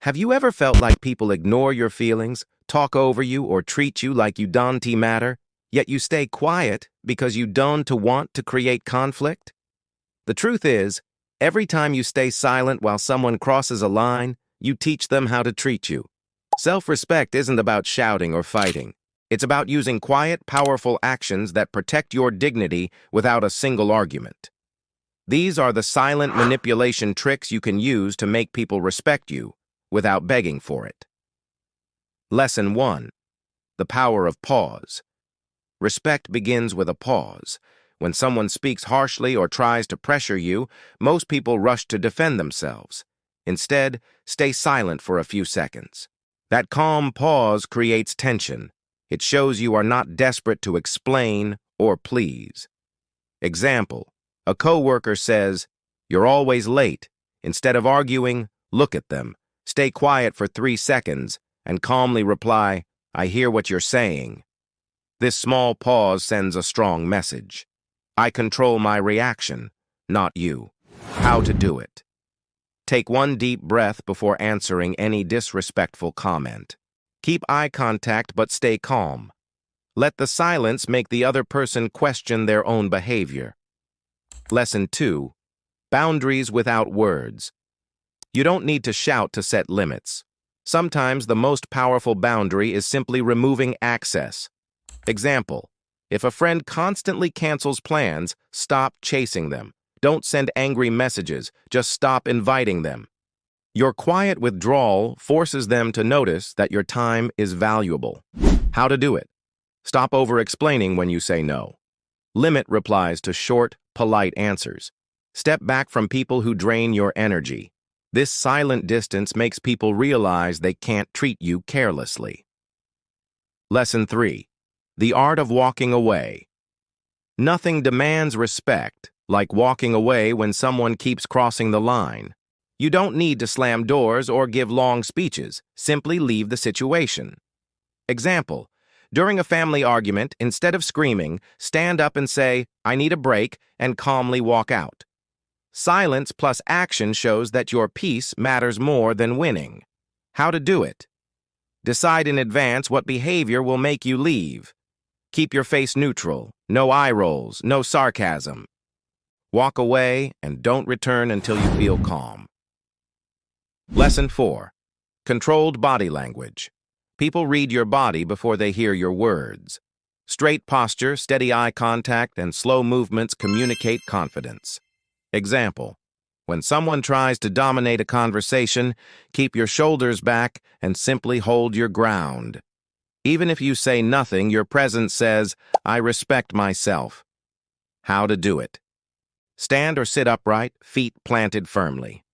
Have you ever felt like people ignore your feelings, talk over you, or treat you like you don't matter, yet you stay quiet because you don't want to create conflict? The truth is, every time you stay silent while someone crosses a line, you teach them how to treat you. Self-respect isn't about shouting or fighting. It's about using quiet, powerful actions that protect your dignity without a single argument. These are the silent manipulation tricks you can use to make people respect you without begging for it. Lesson 1. The power of pause. Respect begins with a pause. When someone speaks harshly or tries to pressure you, most people rush to defend themselves. Instead, stay silent for a few seconds. That calm pause creates tension. It shows you are not desperate to explain or please. Example: a coworker says, "You're always late." Instead of arguing, look at them, stay quiet for 3 seconds, and calmly reply, "I hear what you're saying." This small pause sends a strong message. I control my reaction, not you. How to do it. Take one deep breath before answering any disrespectful comment. Keep eye contact but stay calm. Let the silence make the other person question their own behavior. Lesson 2. Boundaries without words. You don't need to shout to set limits. Sometimes the most powerful boundary is simply removing access. Example: if a friend constantly cancels plans, stop chasing them. Don't send angry messages, just stop inviting them. Your quiet withdrawal forces them to notice that your time is valuable. How to do it? Stop over-explaining when you say no. Limit replies to short, polite answers. Step back from people who drain your energy. This silent distance makes people realize they can't treat you carelessly. Lesson 3. The art of walking away. Nothing demands respect like walking away when someone keeps crossing the line. You don't need to slam doors or give long speeches. Simply leave the situation. Example: during a family argument, instead of screaming, stand up and say, "I need a break," and calmly walk out. Silence plus action shows that your peace matters more than winning. How to do it? Decide in advance what behavior will make you leave. Keep your face neutral, no eye rolls, no sarcasm. Walk away and don't return until you feel calm. Lesson 4. Controlled body language. People read your body before they hear your words. Straight posture, steady eye contact, and slow movements communicate confidence. Example: when someone tries to dominate a conversation, keep your shoulders back and simply hold your ground. Even if you say nothing, your presence says, "I respect myself." How to do it? Stand or sit upright, feet planted firmly.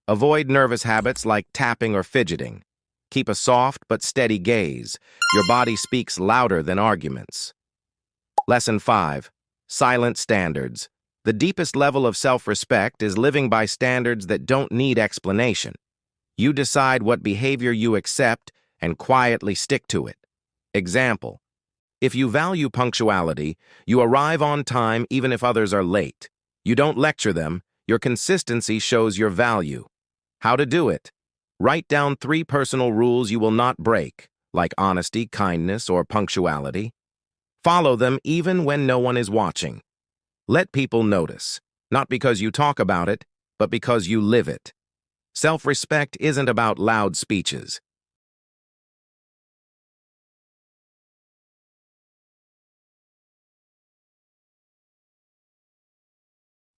Avoid nervous habits like tapping or fidgeting. Keep a soft but steady gaze. Your body speaks louder than arguments. Lesson 5. Silent standards. The deepest level of self-respect is living by standards that don't need explanation. You decide what behavior you accept and quietly stick to it. Example: if you value punctuality, you arrive on time even if others are late. You don't lecture them. Your consistency shows your value. How to do it? Write down 3 personal rules you will not break, like honesty, kindness, or punctuality. Follow them even when no one is watching. Let people notice, not because you talk about it, but because you live it. Self-respect isn't about loud speeches.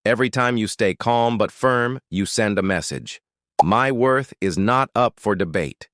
Every time you stay calm but firm, you send a message. My worth is not up for debate.